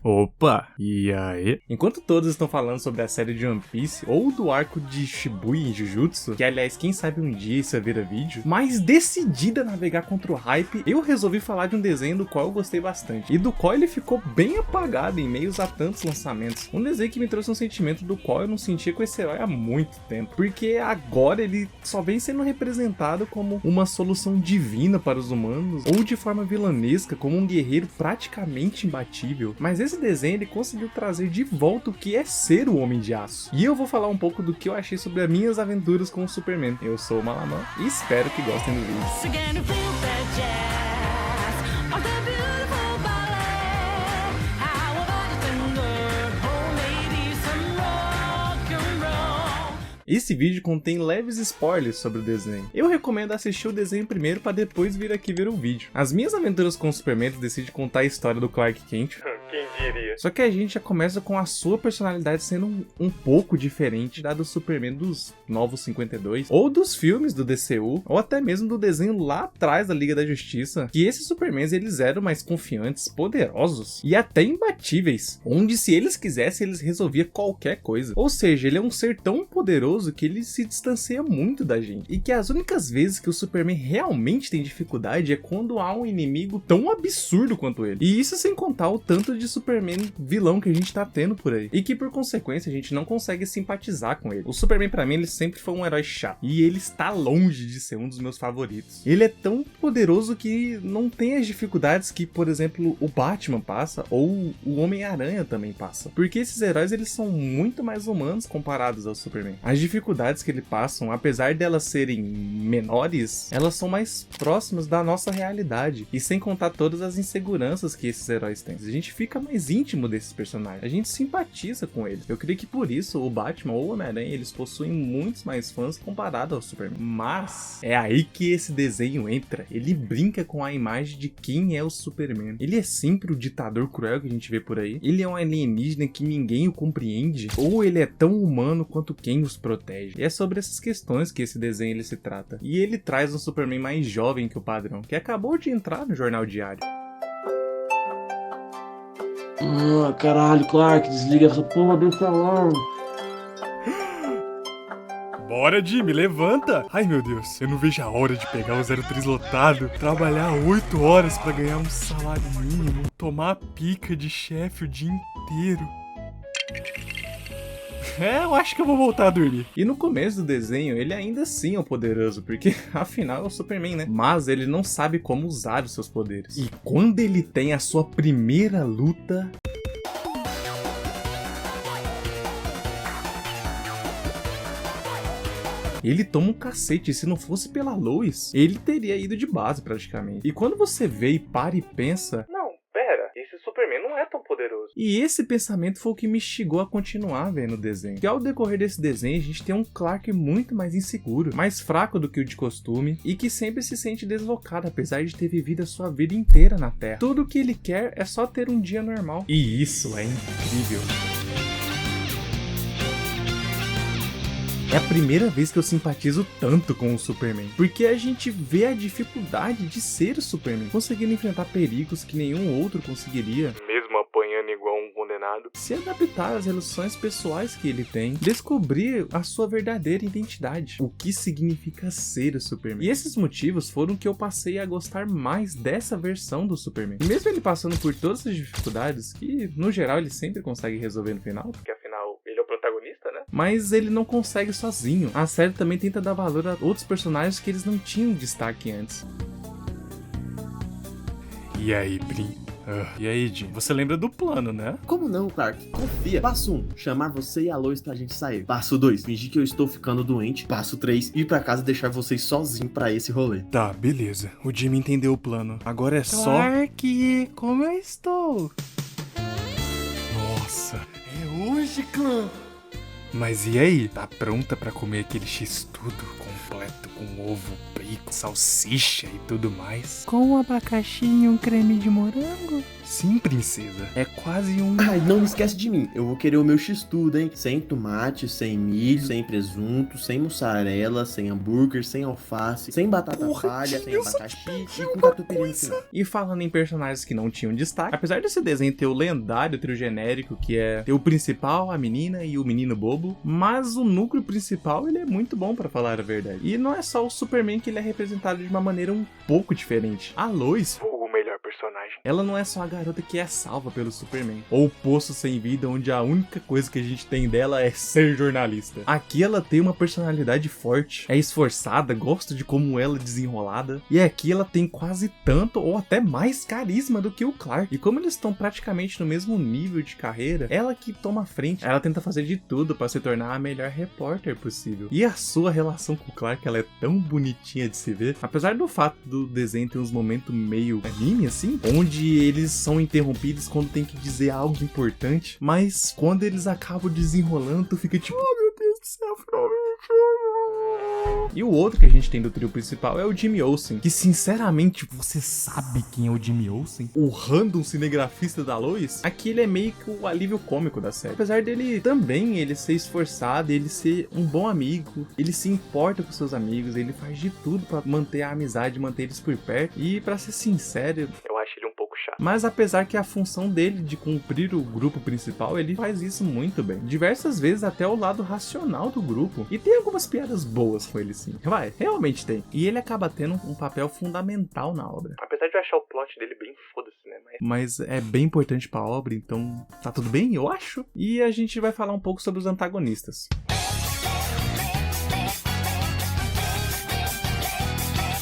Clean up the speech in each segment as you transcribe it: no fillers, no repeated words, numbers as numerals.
Opa, e aí? Enquanto todos estão falando sobre a série de One Piece ou do arco de Shibuya em Jujutsu, que aliás, quem sabe um dia isso vira vídeo, mas decidida a navegar contra o hype, eu resolvi falar de um desenho do qual eu gostei bastante e do qual ele ficou bem apagado em meio a tantos lançamentos. Um desenho que me trouxe um sentimento do qual eu não sentia com esse herói há muito tempo, porque agora ele só vem sendo representado como uma solução divina para os humanos ou de forma vilanesca como um guerreiro praticamente imbatível. Mas esse desenho ele conseguiu trazer de volta o que é ser o Homem de Aço. E eu vou falar um pouco do que eu achei sobre as minhas aventuras com o Superman. Eu sou o Malaman e espero que gostem do vídeo. Esse vídeo contém leves spoilers sobre o desenho. Eu recomendo assistir o desenho primeiro para depois vir aqui ver o vídeo. As minhas aventuras com o Superman decidem contar a história do Clark Kent. Quem diria? Só que a gente já começa com a sua personalidade sendo um pouco diferente da do Superman dos Novos 52, ou dos filmes do DCU, ou até mesmo do desenho lá atrás da Liga da Justiça, que esses Supermans eles eram mais confiantes, poderosos e até imbatíveis, onde se eles quisessem eles resolviam qualquer coisa. Ou seja, ele é um ser tão poderoso que ele se distancia muito da gente, e que as únicas vezes que o Superman realmente tem dificuldade é quando há um inimigo tão absurdo quanto ele. E isso sem contar o tanto de Superman vilão que a gente tá tendo por aí, e que por consequência a gente não consegue simpatizar com ele. O Superman pra mim ele sempre foi um herói chato, e ele está longe de ser um dos meus favoritos. Ele é tão poderoso que não tem as dificuldades que, por exemplo, o Batman passa, ou o Homem-Aranha também passa, porque esses heróis eles são muito mais humanos comparados ao Superman. As dificuldades que ele passam, apesar delas serem menores, elas são mais próximas da nossa realidade, e sem contar todas as inseguranças que esses heróis têm. A gente fica mais íntimo desses personagens, a gente simpatiza com eles. Eu creio que por isso o Batman ou o Homem-Aranha eles possuem muitos mais fãs comparado ao Superman. Mas é aí que esse desenho entra. Ele brinca com a imagem de quem é o Superman. Ele é sempre o ditador cruel que a gente vê por aí? Ele é um alienígena que ninguém o compreende? Ou ele é tão humano quanto quem os protege? E é sobre essas questões que esse desenho ele se trata. E ele traz um Superman mais jovem que o padrão, que acabou de entrar no Jornal Diário. Caralho, Clark, desliga essa porra desse alarme. Bora, Jimmy, levanta! Ai, meu Deus, eu não vejo a hora de pegar o 03 lotado, trabalhar 8 horas pra ganhar um salário mínimo, tomar a pica de chefe o dia inteiro. Eu acho que eu vou voltar a dormir. E no começo do desenho, ele ainda assim é o poderoso, porque afinal é o Superman, né? Mas ele não sabe como usar os seus poderes. E quando ele tem a sua primeira luta... ele toma um cacete, e se não fosse pela Lois, ele teria ido de base praticamente. E quando você vê e para e pensa... não, pera, esse Superman não é tão poderoso. E esse pensamento foi o que me instigou a continuar vendo o desenho. Que ao decorrer desse desenho, a gente tem um Clark muito mais inseguro, mais fraco do que o de costume, e que sempre se sente deslocado, apesar de ter vivido a sua vida inteira na Terra. Tudo o que ele quer é só ter um dia normal. E isso é incrível. É a primeira vez que eu simpatizo tanto com o Superman, porque a gente vê a dificuldade de ser o Superman, conseguindo enfrentar perigos que nenhum outro conseguiria, mesmo apanhando igual um condenado, se adaptar às relações pessoais que ele tem, descobrir a sua verdadeira identidade, o que significa ser o Superman. E esses motivos foram que eu passei a gostar mais dessa versão do Superman. E mesmo ele passando por todas as dificuldades, que no geral ele sempre consegue resolver no final, porque afinal ele é o protagonista, né? Mas ele não consegue sozinho. A série também tenta dar valor a outros personagens que eles não tinham destaque antes. E aí, Brin? E aí, Jim? Você lembra do plano, né? Como não, Clark? Confia. Passo 1, chamar você e a Lois pra gente sair. Passo 2, fingir que eu estou ficando doente. Passo 3, ir pra casa e deixar vocês sozinhos pra esse rolê. Tá, beleza. O Jimmy entendeu o plano. Agora é só... Clark, como eu estou? Nossa. É hoje, clã! Mas e aí? Tá pronta pra comer aquele x-tudo completo com ovo, bacon, salsicha e tudo mais? Com um abacaxi e um creme de morango? Sim, princesa. É quase um... Ai, não esquece de mim. Eu vou querer o meu x-tudo, hein? Sem tomate, sem milho, sem presunto, sem mussarela, sem hambúrguer, sem alface, sem batata palha, sem abacaxi e com catupiry no final. E falando em personagens que não tinham destaque, apesar desse desenho ter o lendário trio genérico, que é ter o principal, a menina e o menino bobo, mas o núcleo principal, ele é muito bom pra falar a verdade. E não é só o Superman que ele é representado de uma maneira um pouco diferente. A Lois, o melhor personagem, ela não é só a garota que é salva pelo Superman, ou o poço sem vida onde a única coisa que a gente tem dela é ser jornalista. Aqui ela tem uma personalidade forte, é esforçada, gosto de como ela é desenrolada, e aqui ela tem quase tanto ou até mais carisma do que o Clark. E como eles estão praticamente no mesmo nível de carreira, ela que toma a frente, ela tenta fazer de tudo para se tornar a melhor repórter possível. E a sua relação com o Clark, ela é tão bonitinha de se ver, apesar do fato do desenho ter uns momentos meio anime assim, onde eles são interrompidos quando tem que dizer algo importante, mas quando eles acabam desenrolando, tu fica tipo, oh meu Deus do céu, finalmente. E o outro que a gente tem do trio principal é o Jimmy Olsen, que sinceramente, você sabe quem é o Jimmy Olsen? O random cinegrafista da Lois? Aqui ele é meio que o alívio cômico da série. Apesar dele também ele ser esforçado, ele ser um bom amigo, ele se importa com seus amigos, ele faz de tudo pra manter a amizade, manter eles por perto. E pra ser sincero, eu acho ele um pouco chato. Mas apesar que a função dele de cumprir o grupo principal, ele faz isso muito bem. Diversas vezes até o lado racional do grupo. E tem algumas piadas boas com ele sim. Vai, realmente tem. E ele acaba tendo um papel fundamental na obra. Apesar de eu achar o plot dele bem foda-se, né? Mas é bem importante pra obra, então tá tudo bem, eu acho. E a gente vai falar um pouco sobre os antagonistas.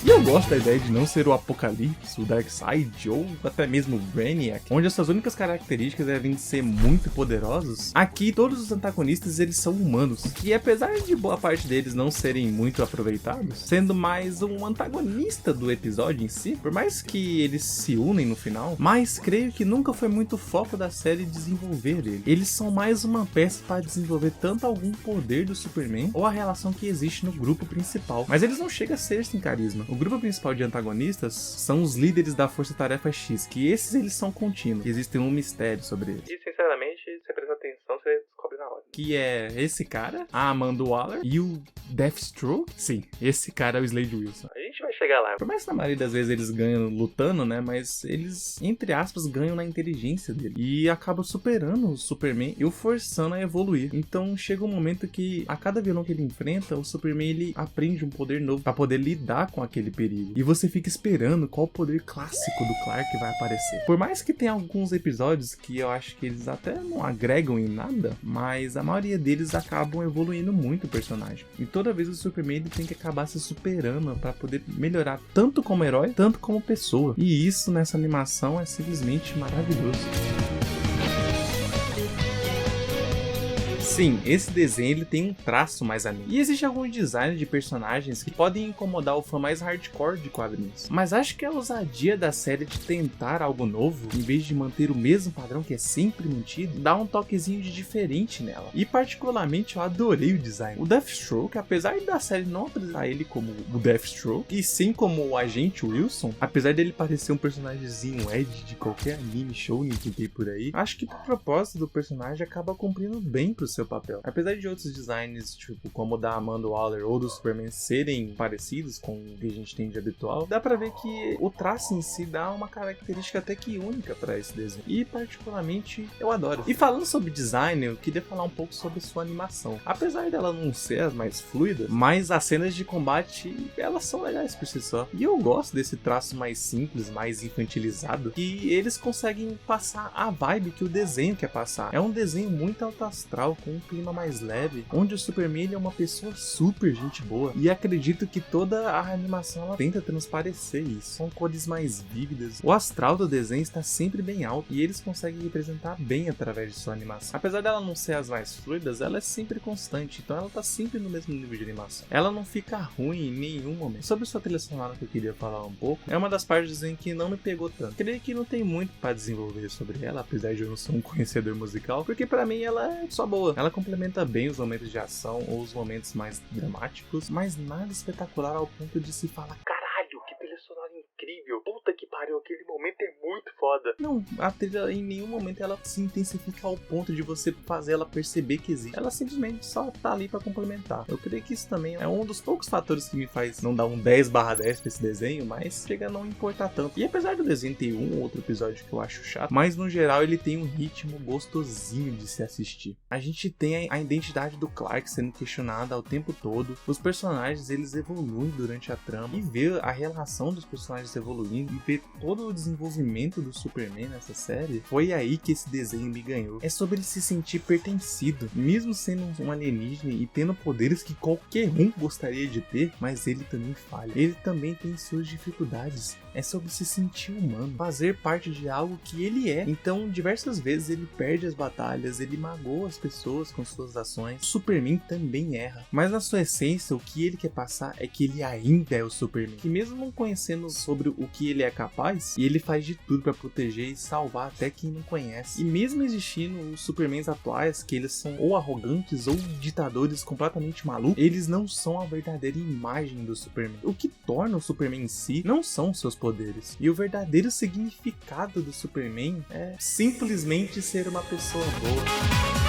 E eu gosto da ideia de não ser o Apocalipse, o Darkseid ou até mesmo o Brainiac, onde essas únicas características devem ser muito poderosos. Aqui todos os antagonistas eles são humanos, e apesar de boa parte deles não serem muito aproveitados, sendo mais um antagonista do episódio em si, por mais que eles se unem no final, mas creio que nunca foi muito foco da série desenvolver ele. Eles são mais uma peça para desenvolver tanto algum poder do Superman ou a relação que existe no grupo principal, mas eles não chegam a ser sem carisma. O grupo principal de antagonistas são os líderes da Força Tarefa X, que esses eles são contínuos, existem um mistério sobre eles. E sinceramente, se você prestar atenção, você descobre na hora. Que é esse cara, a Amanda Waller e o Deathstroke. Sim, esse cara é o Slade Wilson. A gente vai chegar lá. Por mais que na maioria das vezes eles ganham lutando, né, mas eles, entre aspas, ganham na inteligência dele. E acabam superando o Superman e o forçando a evoluir. Então chega um momento que a cada vilão que ele enfrenta, o Superman ele aprende um poder novo pra poder lidar com aquele perigo. E você fica esperando qual poder clássico do Clark vai aparecer. Por mais que tenha alguns episódios que eu acho que eles até não agregam em nada, mas a maioria deles acabam evoluindo muito o personagem. E toda vez o Superman ele tem que acabar se superando pra poder melhorar tanto como herói, tanto como pessoa. E isso nessa animação é simplesmente maravilhoso. Sim, esse desenho ele tem um traço mais anime. E existe algum design de personagens que podem incomodar o fã mais hardcore de quadrinhos. Mas acho que a ousadia da série de tentar algo novo, em vez de manter o mesmo padrão que é sempre mantido, dá um toquezinho de diferente nela. E particularmente eu adorei o design. O Deathstroke, apesar da série não apresentar ele como o Deathstroke, e sim como o Agente Wilson, apesar dele parecer um personagemzinho Ed de qualquer anime shounen que tem por aí, acho que o propósito do personagem acaba cumprindo bem pro seu papel. Apesar de outros designs, tipo, como o da Amanda Waller ou do Superman serem parecidos com o que a gente tem de habitual, dá pra ver que o traço em si dá uma característica até que única pra esse desenho. E particularmente eu adoro. E falando sobre design, eu queria falar um pouco sobre sua animação. Apesar dela não ser as mais fluidas, mas as cenas de combate, elas são legais por si só. E eu gosto desse traço mais simples, mais infantilizado, que eles conseguem passar a vibe que o desenho quer passar. É um desenho muito alto astral, com um clima mais leve, onde o Superman ele é uma pessoa super gente boa, e acredito que toda a animação ela tenta transparecer isso. São cores mais vívidas, o astral do desenho está sempre bem alto, e eles conseguem representar bem através de sua animação. Apesar dela não ser as mais fluidas, ela é sempre constante, então ela tá sempre no mesmo nível de animação. Ela não fica ruim em nenhum momento. Sobre sua trilha sonora que eu queria falar um pouco, é uma das partes em que não me pegou tanto. Creio que não tem muito para desenvolver sobre ela, apesar de eu não ser um conhecedor musical, porque pra mim ela é só boa. Ela complementa bem os momentos de ação ou os momentos mais dramáticos, mas nada espetacular ao ponto de se falar: caralho, que trilha sonora incrível, puta que pariu, aquele momento é muito foda. Não, a trilha em nenhum momento ela se intensifica ao ponto de você fazer ela perceber que existe. Ela simplesmente só tá ali pra complementar. Eu creio que isso também é um dos poucos fatores que me faz não dar um 10/10 pra esse desenho, mas chega a não importar tanto. E apesar do desenho ter um ou outro episódio que eu acho chato, mas no geral ele tem um ritmo gostosinho de se assistir. A gente tem a identidade do Clark sendo questionada ao tempo todo, os personagens eles evoluem durante a trama, e ver a relação dos personagens evoluindo e ver todo o desenvolvimento do Superman nessa série, foi aí que esse desenho me ganhou. É sobre ele se sentir pertencido, mesmo sendo um alienígena e tendo poderes que qualquer um gostaria de ter, mas ele também falha. Ele também tem suas dificuldades. É sobre se sentir humano, fazer parte de algo que ele é. Então, diversas vezes ele perde as batalhas, ele magoa as pessoas com suas ações. O Superman também erra, mas na sua essência, o que ele quer passar é que ele ainda é o Superman, que mesmo não conhecendo sobre o que ele é capaz, e ele faz de tudo para proteger e salvar até quem não conhece. E mesmo existindo os Supermans atuais, que eles são ou arrogantes ou ditadores completamente malucos, eles não são a verdadeira imagem do Superman. O que torna o Superman em si não são seus poderes. E o verdadeiro significado do Superman é simplesmente ser uma pessoa boa.